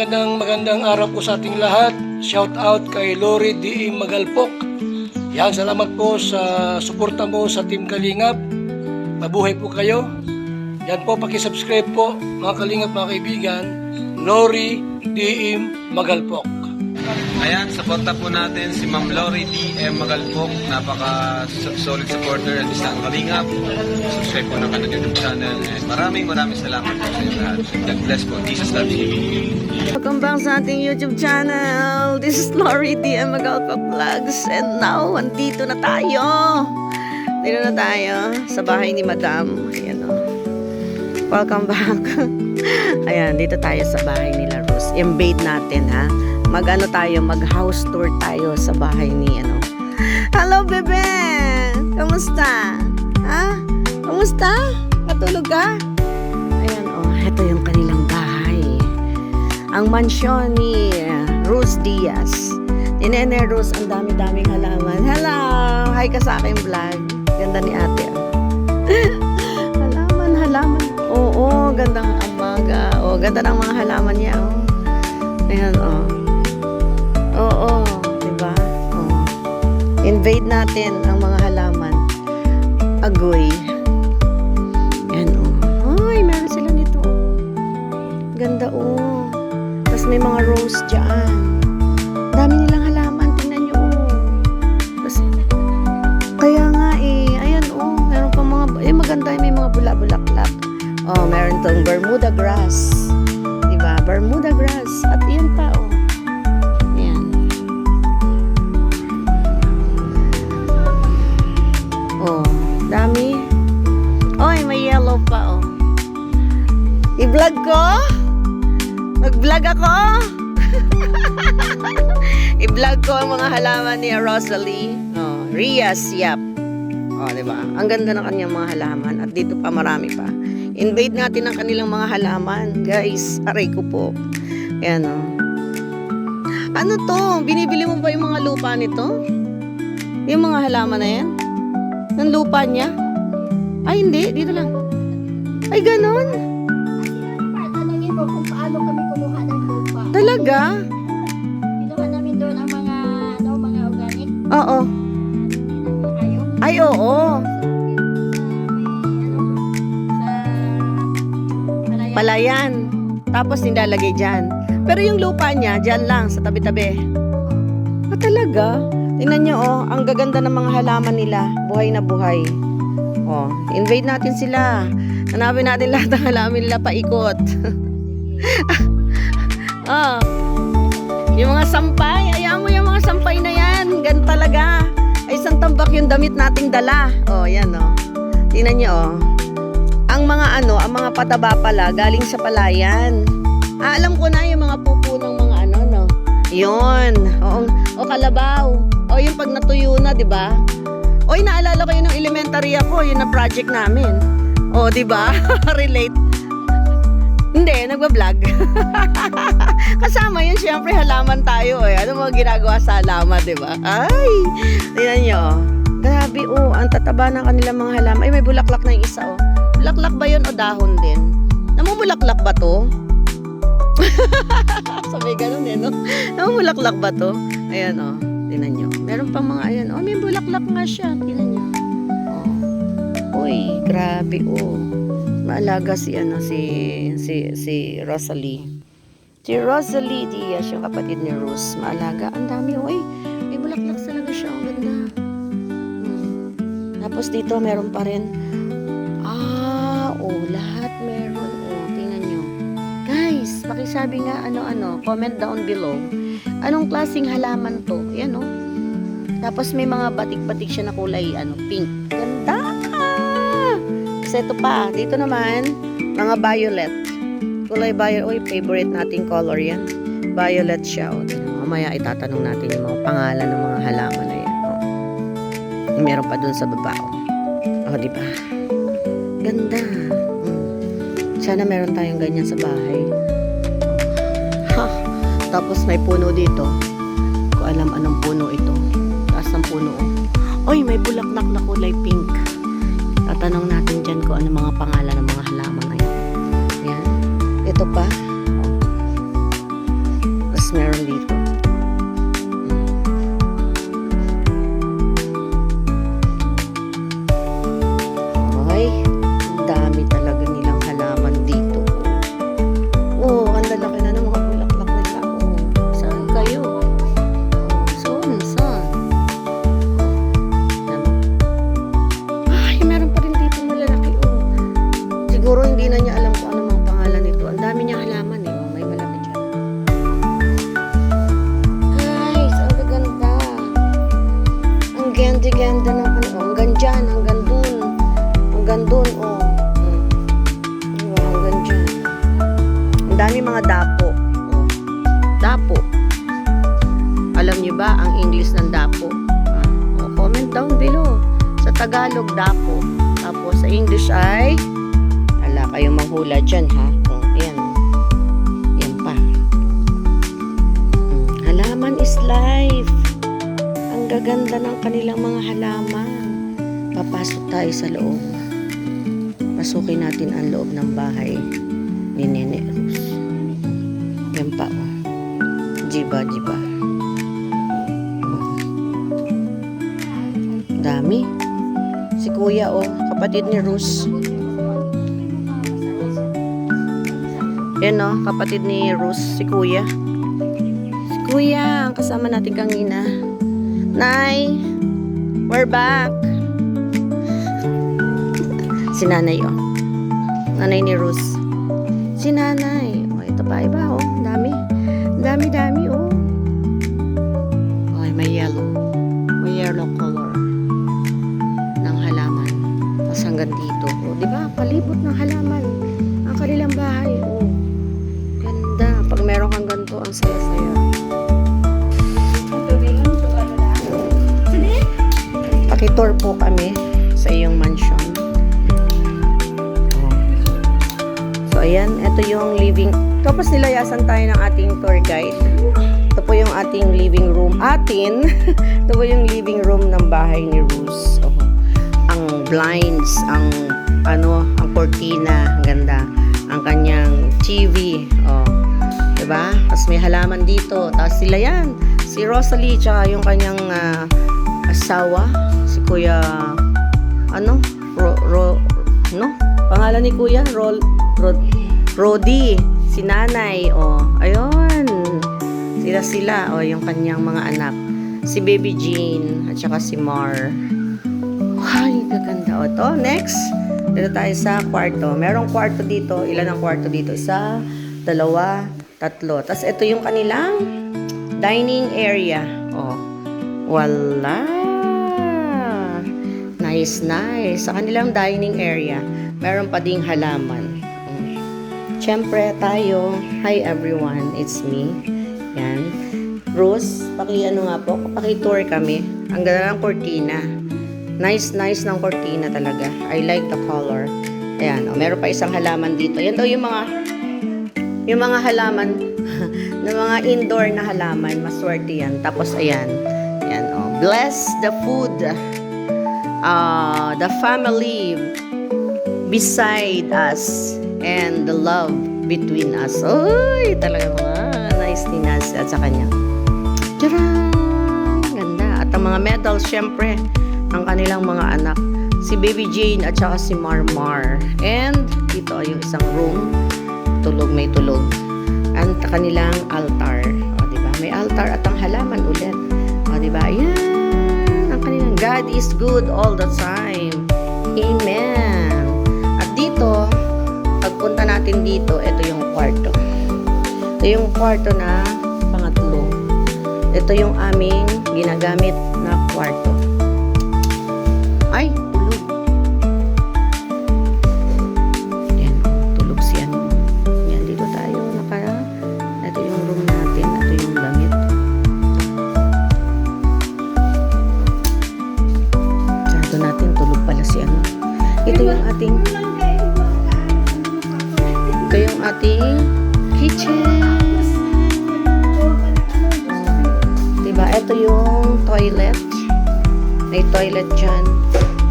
magandang araw po sa ating lahat. Shout out kay Lori D. Magalpok. Yan, salamat po sa suporta mo sa Team Kalingap. Mabuhay po kayo. Yan po, pakisubscribe po mga Kalingap, mga kaibigan. Lori D. Magalpok. Ayan, supporta po natin si Ma'am Lori D.M. Magalpok. Napaka-solid supporter at isang Kalingap. Subscribe po ng kanyang YouTube channel. And maraming salamat po sa inyo lahat. God bless po. Jesus loves you. Welcome back sa ating YouTube channel. This is Lori D.M. Magalpok Vlogs. And now, andito na tayo. Dito na tayo sa bahay ni Madam. Ayan o. Welcome back. Ayan, dito tayo sa bahay nila Rose. Invade natin ha. Mag-ano tayo, mag-house tour tayo sa bahay ni ano. Hello, bebe! Kamusta? Ha? Kamusta? Natulog ka? Ayan, oh, ito yung kanilang bahay. Ang mansyon ni Rose Diaz. Ni Nene Rose, ang dami-daming halaman. Hello! Hi ka sa aking vlog. Ganda ni ate. Halaman. Oo, gandang amaga. Oh, ganda ng mga halaman niya. Oh. Ayan, oh. Oo, diba? Oo. Invade natin ang mga halaman. Agoy. Yan, oh. Ay, meron sila nito. Ganda, oh. Tapos may mga rose dyan. Dami nilang halaman. Tingnan nyo, oh. Tapos, kaya nga, eh. Ayan, oh. Meron pa mga, maganda, may mga bula-bulaklak. Oh, meron tong Bermuda grass. Diba? Bermuda grass. At yun pa, oh. Dami. Oy, may yellow pa, oh. I-vlog ko? Mag-vlog ako? I-vlog ko ang mga halaman ni Rosalie. Oh, Rias, yap. Oh, diba? Ang ganda ng kanyang mga halaman. At dito pa, marami pa. Invade natin ang kanilang mga halaman. Guys, aray ko po. Ayan, oh. Ano to? Binibili mo ba yung mga lupa nito? Yung mga halaman na yan? Ng lupa niya? Ay, hindi. Dito lang. Ay, ganon. Tanungin mo kung paano kami kumuha ng lupa. Talaga? Kinuha namin doon ang mga, mga organic. Oo. Ayaw. Ay, oo. Sa Palayan. Tapos nilalagay dyan. Pero yung lupa niya, dyan lang, sa tabi-tabi. Ah, talaga? Tingnan nyo, oh, ang gaganda ng mga halaman nila. Buhay na buhay. Oh, invade natin sila. Hanapin natin lahat ng halaman nila paikot. Oh. Yung mga sampay, ayaw mo yung mga sampay na yan. Gan talaga. Ay, isang tambak yung damit nating dala. Oh, yan, oh. Tingnan nyo, oh. Ang mga ang mga pataba pala, galing sa palayan. Ah, alam ko na yung mga pupo ng mga no. Yun. Oo, o kalabaw. O yung pag natuyo na, 'di ba? Oy, naalala ko yun ng elementary ako, yun na project namin. O, 'di ba? Relate. Hindi, nagba-vlog. Kasama yun, syempre halaman tayo eh. Ano mga ginagawa sa halaman, 'di ba? Ay, tingnan niyo. Grabe, oh, ang tataba ng kanilang mga halaman. Ay, may bulaklak na yung isa, oh. Bulaklak ba yun o dahon din? Namumulaklak ba 'to? Sabi ganun eh, no? Namumulaklak ba 'to? Ayan, oh. Tingnan nyo. Meron pang mga ayan. Oh, may bulaklak nga siya. Tingnan nyo. Oh. Uy, grabe, oh. Maalaga si Rosalie. Si Rosalie Diaz, yung kapatid ni Rose. Maalaga. Ang dami, uy. May bulaklak talaga siya. Ang ganda. Tapos dito, meron pa rin. Ah, oh, lahat meron. Oh, tingnan nyo. Guys, pakisabi nga, comment down below. Anong klaseng halaman to? Yan, oh. Tapos may mga batik-batik siya na kulay, pink. Ganda! Kasi ito pa, dito naman, mga violet. Kulay violet. Uy, favorite nating color yan. Violet siya, oh. Mamaya itatanong natin yung mga pangalan ng mga halaman na yan, oh. Meron pa dun sa baba, oh. Oh, di ba? Ganda. Sana meron tayong ganyan sa bahay. Ha! Tapos may puno dito. Ko alam anong puno ito. Taas ng puno. Oy, may bulaklak na kulay pink. Tatanong natin dyan kung ano mga pangalan ng mga halaman na yan. Yan. Ito pa. else meron dito? Ay, ang dami talaga nilang halaman dito. Oh, ang lalaki na ng mga bulaklak nila. Oh, saan kayo? Oh, saan? Ay, meron pa rin dito malalaki. Oh. Siguro hindi na niya alam kung ano mga pangalan nito. Ang dami niya halaman eh. Oh, may malaki dyan. Guys, ang gaganda. Ang ganda-ganda ng ano. Hanggang dyan, hanggang dun. Hanggang dun, oh. Diba, hanggang dyan. Ang dami mga dapo. Oh. Dapo. Alam niyo ba ang English ng dapo? Oh, comment down below. Sa Tagalog, dapo. Tapos sa English ay ala kayong manghula dyan, ha? Oh, yan. Yan pa. Halaman is life. Ang gaganda ng kanilang mga halaman. Papasok tayo sa loob. Pasukin natin ang loob ng bahay ni Nene Rose. Yan pa, oh. Jiba. Oh. Dami. Si Kuya, oh. Kapatid ni Rose. Yan, oh. Kapatid ni Rose. Si Kuya. Si Kuya, ang kasama natin kanina. Nay, we're back. Si Nanay, oh. Nanay ni Rose. Si Nanay. Oh, ito pa iba, oh. Dami. Dami, oh. Oh, may yellow. May yellow color ng halaman. Tapos hanggang dito. Oh, di ba? Palibot ng halaman. Ang kanilang bahay, oh. Ganda. Pag meron kang ganito, ang saya-saya. Pakitour po kami sa iyong mansion. So, ayan. Ito yung living. Tapos nilayasan tayo ng ating tour guide. Ito po yung ating living room. Ito po yung living room ng bahay ni Rose. Oh. Ang blinds, ang cortina. Ang ganda. Ang kanyang TV. Oh. Diba? Tapos may halaman dito. Tapos sila yan. Si Rosalie, tsaka yung kanyang asawa. Si Kuya, pangalan ni Kuya, Rodi, si Nanay, oh, ayun, sila, oh, yung kanyang mga anak, si Baby Jean, at saka si Mar. Ay, gaganda, oh, to, next, dito tayo sa kwarto, merong kwarto dito, ilan ang kwarto dito, 1, 2, 3, tapos ito yung kanilang dining area, oh, wala. Nice. Sa kanilang dining area, meron pa ding halaman. Siyempre tayo, hi everyone, it's me. Yan. Rose, paki-tour kami. Ang ganda ng cortina. Nice ng cortina talaga. I like the color. Ayan, oh, meron pa isang halaman dito. Yan daw yung mga halaman, na mga indoor na halaman, maswerte yan. Tapos ayan, oh, bless the food. The family beside us and the love between us. Uy, talaga mga nice ni Nas at sa kanya. Tcharam! Ganda. At ang mga medals, syempre, ang kanilang mga anak. Si Baby Jane at saka si Marmar. And dito yung isang room. May tulog. And kanilang altar. O, diba? May altar at ang halaman ulit. O, diba? Ayan. God is good all the time. Amen. At dito, pagpunta natin dito, ito yung kwarto. Ito yung kwarto na pangatlo. Ito yung aming ginagamit na kwarto. Ay, tulog. Yan, tulog siya. Yan, dito tayo. Ito yung room natin. Ito yung damit. Natin tulog pala si ito yung ating kitchen, diba? Ito yung toilet, may toilet dyan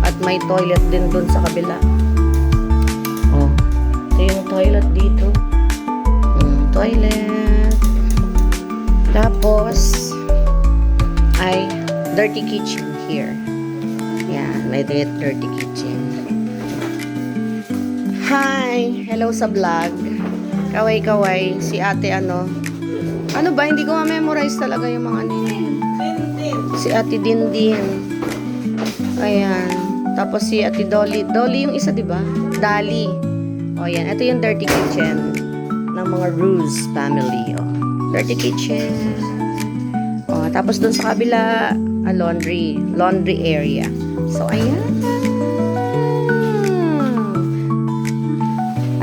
at may toilet din dun sa kabila. Oh, ito yung toilet dito, toilet. Tapos, ay dirty kitchen here. Yan, may dirty kitchen. Hi! Hello sa vlog. Kaway-kaway. Si ate ano? Ano ba? Hindi ko ma-memorize talaga yung mga name. Si ate Dindin. Ayan. Tapos si ate Dolly. Dolly yung isa, di ba? Dali. O yan. Ito yung dirty kitchen ng mga Ruse family. O. Dirty kitchen. O, tapos dun sa kabila, laundry. Laundry area. So, ayan.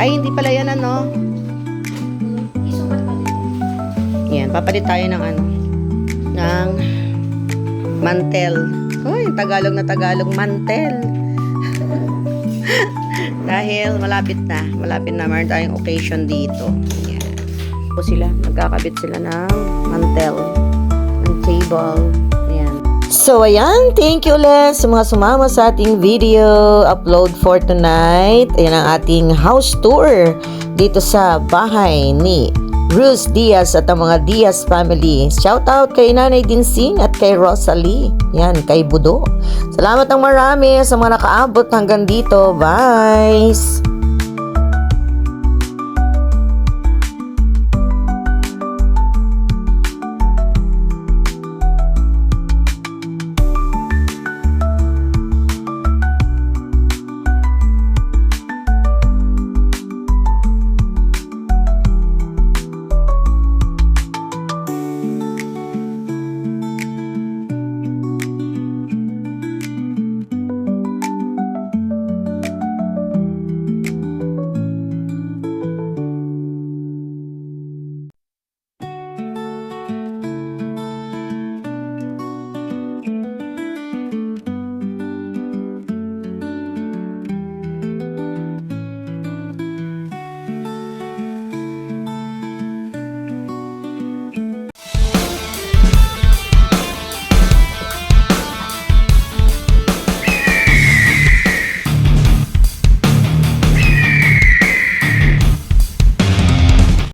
Ay, hindi pala yan ano. Yan, papalit tayo ng ano. Ng mantel. Uy, Tagalog na Tagalog, mantel. Dahil malapit na. Malapit na. Meron tayong occasion dito. Yan. So sila, nagkakabit sila ng mantel. Ng table. Yan. So, ayan. Thank you ulit sa mga sumama sa ating video upload for tonight. Ayan ang ating house tour dito sa bahay ni Ruz Diaz at ang mga Diaz family. Shout out kay Nanay Dinsing at kay Rosalie. Yan, kay Budo. Salamat ng marami sa mga nakaabot hanggang dito. Bye!